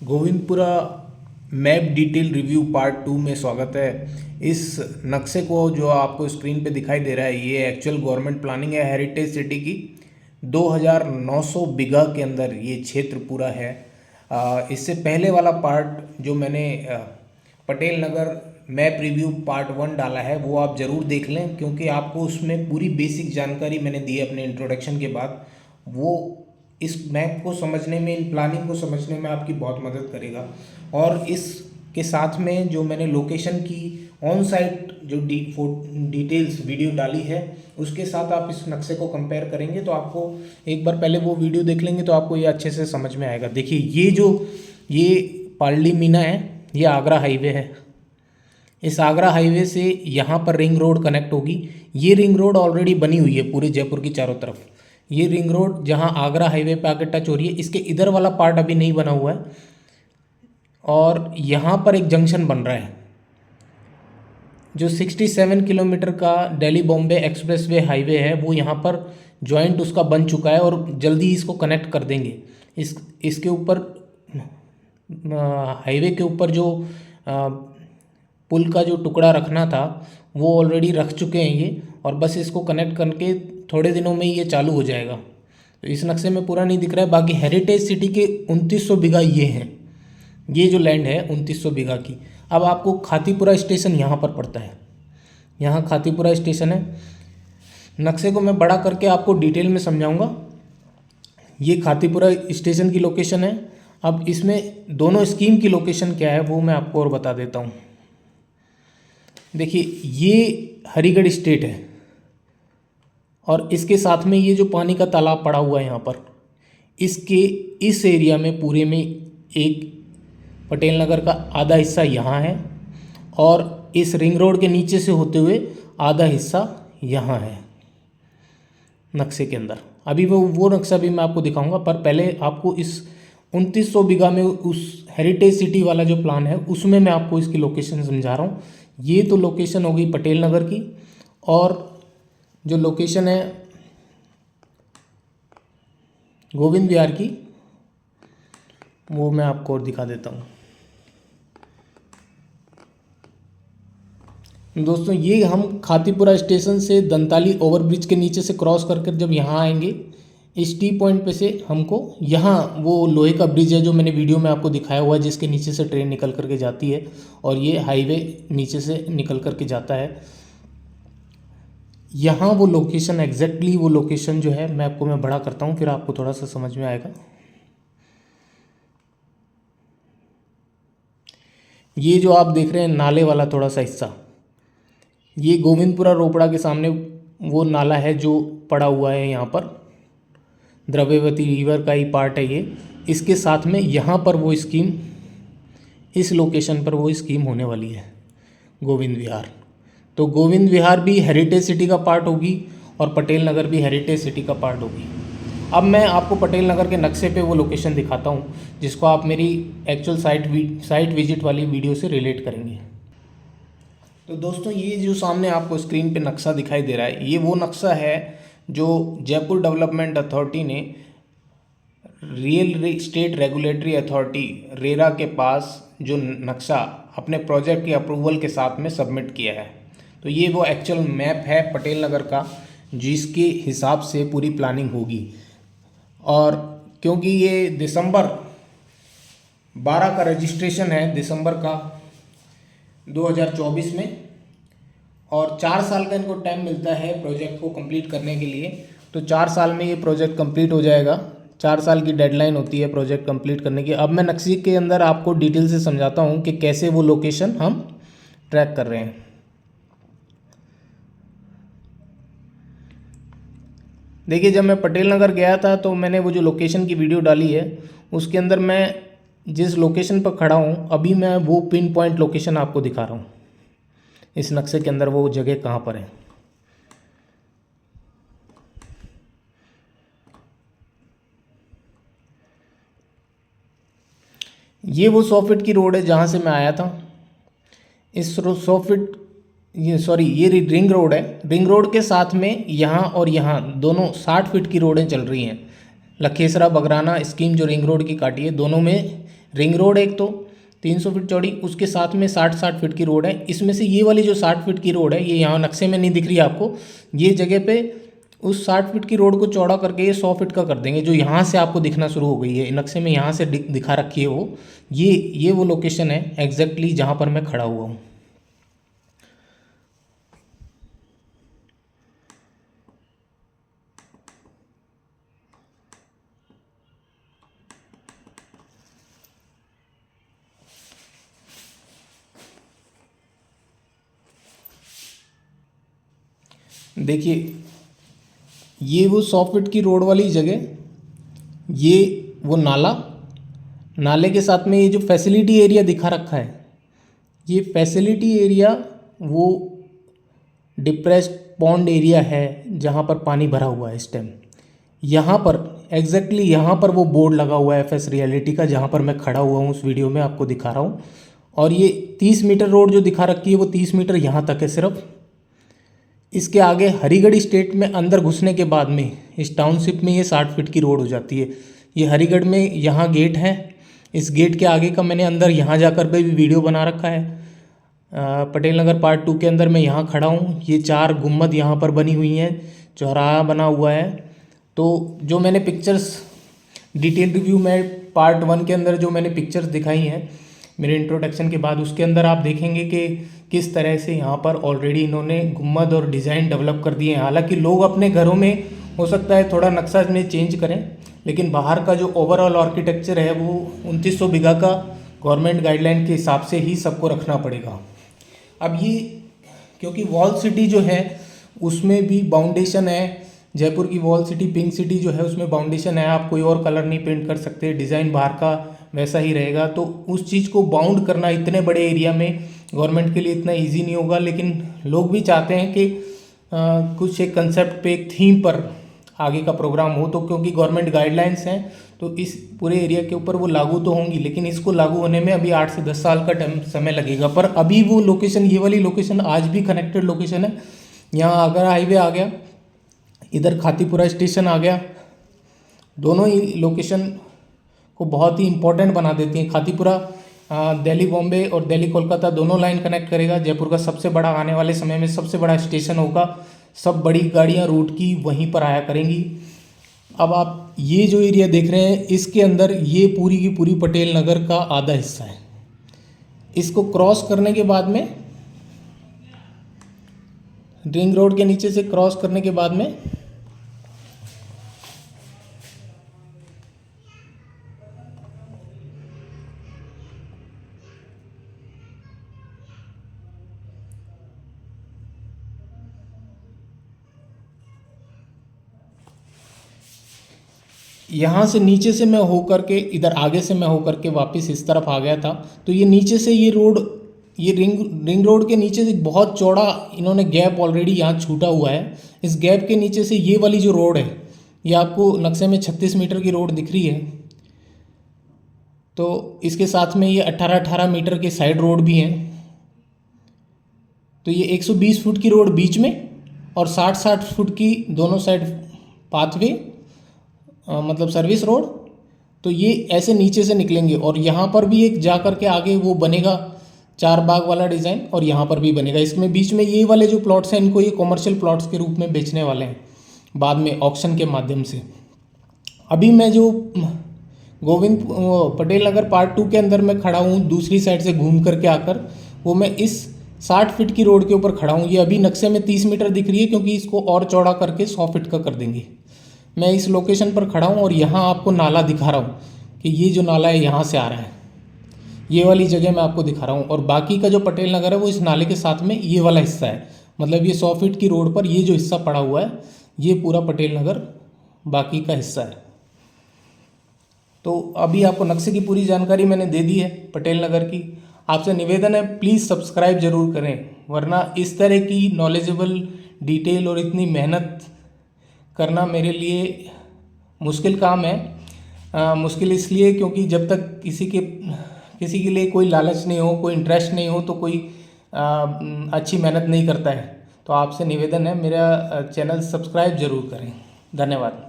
Govindpura map detail review part 2 में स्वागत है। इस नक्शे को जो आपको स्क्रीन पे दिखाई दे रहा है ये एक्चुअल गवर्नमेंट प्लानिंग है हेरिटेज सिटी की। 2900 बीघा के अंदर ये क्षेत्र पूरा है। इससे पहले वाला पार्ट जो मैंने Patel Nagar map review part 1 डाला है वो आप ज़रूर देख लें, क्योंकि आपको उसमें पूरी बेसिक जानकारी मैंने दी है अपने इंट्रोडक्शन के बाद। वो इस मैप को समझने में, इन प्लानिंग को समझने में आपकी बहुत मदद करेगा। और इसके साथ में जो मैंने लोकेशन की ऑन साइट जो डिटेल्स वीडियो डाली है उसके साथ आप इस नक्शे को कंपेयर करेंगे तो आपको एक बार पहले वो वीडियो देख लेंगे तो आपको ये अच्छे से समझ में आएगा। देखिए ये पार्ली मीना है, ये आगरा हाईवे है। इस आगरा हाईवे से यहाँ पर रिंग रोड कनेक्ट होगी। ये रिंग रोड ऑलरेडी बनी हुई है पूरे जयपुर की चारों तरफ। ये रिंग रोड जहाँ आगरा हाईवे पे आके टच हो रही है, इसके इधर वाला पार्ट अभी नहीं बना हुआ है। और यहाँ पर एक जंक्शन बन रहा है जो 67 किलोमीटर का दिल्ली बॉम्बे एक्सप्रेसवे हाईवे है, वो यहाँ पर जॉइंट उसका बन चुका है और जल्दी इसको कनेक्ट कर देंगे। इसके ऊपर हाईवे के ऊपर जो पुल का जो टुकड़ा रखना था वो ऑलरेडी रख चुके हैं ये, और बस इसको कनेक्ट करके थोड़े दिनों में ये चालू हो जाएगा। तो इस नक्शे में पूरा नहीं दिख रहा है। बाकी हेरिटेज सिटी के 2900 बीघा ये हैं, ये जो लैंड है 2900 बीघा की। अब आपको खातीपुरा स्टेशन यहाँ पर पड़ता है, यहाँ खातीपुरा स्टेशन है। नक्शे को मैं बड़ा करके आपको डिटेल में समझाऊंगा। ये खातीपुरा स्टेशन की लोकेशन है। अब इसमें दोनों स्कीम की लोकेशन क्या है वो मैं आपको और बता देता हूँ। देखिए ये हरिगढ़ स्टेट है और इसके साथ में ये जो पानी का तालाब पड़ा हुआ है यहाँ पर, इसके इस एरिया में पूरे में एक पटेल नगर का आधा हिस्सा यहाँ है और इस रिंग रोड के नीचे से होते हुए आधा हिस्सा यहाँ है नक्शे के अंदर। अभी वो नक्शा भी मैं आपको दिखाऊंगा, पर पहले आपको इस 2900 बीघा में उस हेरिटेज सिटी वाला जो प्लान है उसमें मैं आपको इसकी लोकेशन समझा रहा हूँ। ये तो लोकेशन हो गई पटेल नगर की, और जो लोकेशन है गोविंद विहार की वो मैं आपको और दिखा देता हूँ। दोस्तों ये हम खातीपुरा स्टेशन से दंताली ओवरब्रिज के नीचे से क्रॉस करके जब यहाँ आएंगे, इस टी पॉइंट पे से हमको यहाँ वो लोहे का ब्रिज है जो मैंने वीडियो में आपको दिखाया हुआ है, जिसके नीचे से ट्रेन निकल करके जाती है और ये हाईवे नीचे से निकल करके जाता है। यहाँ वो लोकेशन एग्जैक्टली वो लोकेशन जो है मैं बड़ा करता हूँ, फिर आपको थोड़ा सा समझ में आएगा। ये जो आप देख रहे हैं नाले वाला थोड़ा सा हिस्सा, ये गोविंदपुरा रोपड़ा के सामने वो नाला है जो पड़ा हुआ है यहाँ पर, द्रव्यवती रिवर का ही पार्ट है ये। इसके साथ में यहाँ पर वो स्कीम, इस लोकेशन पर वो स्कीम होने वाली है गोविंद विहार। तो गोविंद विहार भी हेरिटेज सिटी का पार्ट होगी और पटेल नगर भी हेरिटेज सिटी का पार्ट होगी। अब मैं आपको पटेल नगर के नक्शे पे वो लोकेशन दिखाता हूँ जिसको आप मेरी एक्चुअल साइट विजिट वाली वीडियो से रिलेट करेंगे। तो दोस्तों ये जो सामने आपको स्क्रीन पे नक्शा दिखाई दे रहा है, ये वो नक्शा है जो जयपुर डेवलपमेंट अथॉरिटी ने real estate regulatory authority RERA के पास जो नक्शा अपने प्रोजेक्ट के अप्रूवल के साथ में सबमिट किया है। तो ये वो एक्चुअल मैप है पटेल नगर का जिसके हिसाब से पूरी प्लानिंग होगी। और क्योंकि ये दिसंबर 12 का रजिस्ट्रेशन है, दिसंबर का 2024 में, और 4 साल का इनको टाइम मिलता है प्रोजेक्ट को कंप्लीट करने के लिए। तो 4 साल में ये प्रोजेक्ट कंप्लीट हो जाएगा। 4 साल की डेडलाइन होती है प्रोजेक्ट कंप्लीट करने की। अब मैं नक्शे के अंदर आपको डिटेल से समझाता हूँ कि कैसे वो लोकेशन हम ट्रैक कर रहे हैं। देखिए जब मैं पटेल नगर गया था तो मैंने वो जो लोकेशन की वीडियो डाली है उसके अंदर मैं जिस लोकेशन पर खड़ा हूँ अभी मैं वो पिन पॉइंट लोकेशन आपको दिखा रहा हूँ इस नक्शे के अंदर वो जगह कहाँ पर है। ये वो 100 फीट की रोड है जहाँ से मैं आया था। इस 100 फीट ये रिंग रोड है। रिंग रोड के साथ में यहाँ और यहाँ दोनों 60 फीट की रोडें चल रही हैं। लखेसरा बगराना स्कीम जो रिंग रोड की काटी है, दोनों में रिंग रोड एक तो 300 फीट चौड़ी, उसके साथ में 60 फीट की रोड है। इसमें से ये वाली जो 60 फीट की रोड है, ये यहाँ नक्शे में नहीं दिख रही आपको, ये जगह पे उस 60 फीट की रोड को चौड़ा करके ये 100 फीट का कर देंगे। जो यहाँ से आपको दिखना शुरू हो गई है नक्शे में, यहाँ से दिखा रखी है वो, ये वो लोकेशन है एग्जैक्टली जहाँ पर मैं खड़ा हुआ हूँ। देखिए ये वो 100 फीट की रोड वाली जगह, ये वो नाले के साथ में ये जो फैसिलिटी एरिया दिखा रखा है, ये फैसिलिटी एरिया वो डिप्रेस्ड पॉन्ड एरिया है जहाँ पर पानी भरा हुआ है इस टाइम। यहाँ पर एग्जैक्टली यहाँ पर वो बोर्ड लगा हुआ है FS रियलिटी का, जहाँ पर मैं खड़ा हुआ हूँ उस वीडियो में आपको दिखा रहा हूँ। और ये 30 मीटर रोड जो दिखा रखी है वो 30 मीटर यहाँ तक है सिर्फ। इसके आगे हरिगढ़ स्टेट में अंदर घुसने के बाद में इस टाउनशिप में ये 60 फीट की रोड हो जाती है। ये हरिगढ़ में यहाँ गेट है, इस गेट के आगे का मैंने अंदर यहाँ जाकर भी वीडियो बना रखा है। पटेल नगर पार्ट 2 के अंदर मैं यहाँ खड़ा हूँ। ये 4 गुम्बद यहाँ पर बनी हुई हैं, चौराहा बना हुआ है। तो जो मैंने पिक्चर्स डिटेल रिव्यू में पार्ट 1 के अंदर जो मैंने पिक्चर्स दिखाई हैं मेरे इंट्रोडक्शन के बाद, उसके अंदर आप देखेंगे कि किस तरह से यहाँ पर ऑलरेडी इन्होंने गुम्बद और डिज़ाइन डेवलप कर दिए हैं। हालांकि लोग अपने घरों में हो सकता है थोड़ा नक्शा में चेंज करें, लेकिन बाहर का जो ओवरऑल आर्किटेक्चर है वो 2900 बीघा का गवर्नमेंट गाइडलाइन के हिसाब से ही सबको रखना पड़ेगा। अब ये क्योंकि वॉल सिटी जो है उसमें भी बाउंडेशन है, जयपुर की वॉल सिटी पिंक सिटी जो है उसमें बाउंडेशन है, आप कोई और कलर नहीं पेंट कर सकते, डिज़ाइन बाहर का वैसा ही रहेगा। तो उस चीज़ को बाउंड करना इतने बड़े एरिया में गवर्नमेंट के लिए इतना इजी नहीं होगा। लेकिन लोग भी चाहते हैं कि कुछ एक कंसेप्ट पे, एक थीम पर आगे का प्रोग्राम हो, तो क्योंकि गवर्नमेंट गाइडलाइंस हैं तो इस पूरे एरिया के ऊपर वो लागू तो होंगी, लेकिन इसको लागू होने में अभी 8 से 10 साल का समय लगेगा। पर अभी वो लोकेशन, ये वाली लोकेशन आज भी कनेक्टेड लोकेशन है। यहाँ आगरा हाईवे आ गया, इधर खातीपुरा स्टेशन आ गया, दोनों ही लोकेशन को बहुत ही इम्पोर्टेंट बना देती हैं। खातीपुरा दिल्ली बॉम्बे और दिल्ली कोलकाता दोनों लाइन कनेक्ट करेगा। जयपुर का सबसे बड़ा, आने वाले समय में सबसे बड़ा स्टेशन होगा। सब बड़ी गाड़ियाँ रूट की वहीं पर आया करेंगी। अब आप ये जो एरिया देख रहे हैं इसके अंदर ये पूरी की पूरी पटेल नगर का आधा हिस्सा है। इसको क्रॉस करने के बाद में, रिंग रोड के नीचे से क्रॉस करने के बाद में यहाँ से नीचे से मैं होकर के, इधर आगे से मैं होकर के वापस इस तरफ आ गया था। तो ये नीचे से ये रोड, ये रिंग रोड के नीचे से बहुत चौड़ा इन्होंने गैप ऑलरेडी यहाँ छूटा हुआ है। इस गैप के नीचे से ये वाली जो रोड है, ये आपको नक्शे में 36 मीटर की रोड दिख रही है। तो इसके साथ में ये 18 मीटर के साइड रोड भी हैं। तो ये 120 फुट की रोड बीच में और 60 फुट की दोनों साइड पाथवे, मतलब सर्विस रोड। तो ये ऐसे नीचे से निकलेंगे और यहाँ पर भी एक जा कर के आगे वो बनेगा 4 बाग वाला डिज़ाइन, और यहाँ पर भी बनेगा। इसमें बीच में ये वाले जो प्लॉट्स हैं इनको ये कॉमर्शियल प्लॉट्स के रूप में बेचने वाले हैं बाद में ऑक्शन के माध्यम से। अभी मैं जो गोविंद पटेल नगर पार्ट 2 के अंदर मैं खड़ा हूँ, दूसरी साइड से घूम करके आकर, वो मैं इस 60 फीट की रोड के ऊपर खड़ा हूँ। ये अभी नक्शे में 30 मीटर दिख रही है क्योंकि इसको और चौड़ा करके 100 फीट का कर देंगे। मैं इस लोकेशन पर खड़ा हूँ और यहाँ आपको नाला दिखा रहा हूँ कि ये जो नाला है यहाँ से आ रहा है, ये वाली जगह मैं आपको दिखा रहा हूँ। और बाकी का जो पटेल नगर है वो इस नाले के साथ में ये वाला हिस्सा है। मतलब ये 100 फीट की रोड पर ये जो हिस्सा पड़ा हुआ है ये पूरा पटेल नगर बाकी का हिस्सा है। तो अभी आपको नक्शे की पूरी जानकारी मैंने दे दी है पटेल नगर की। आपसे निवेदन है प्लीज़ सब्सक्राइब जरूर करें, वरना इस तरह की नॉलेजेबल डिटेल और इतनी मेहनत करना मेरे लिए मुश्किल काम है। मुश्किल इसलिए क्योंकि जब तक किसी के लिए कोई लालच नहीं हो, कोई इंटरेस्ट नहीं हो, तो कोई अच्छी मेहनत नहीं करता है। तो आपसे निवेदन है मेरा चैनल सब्सक्राइब जरूर करें। धन्यवाद।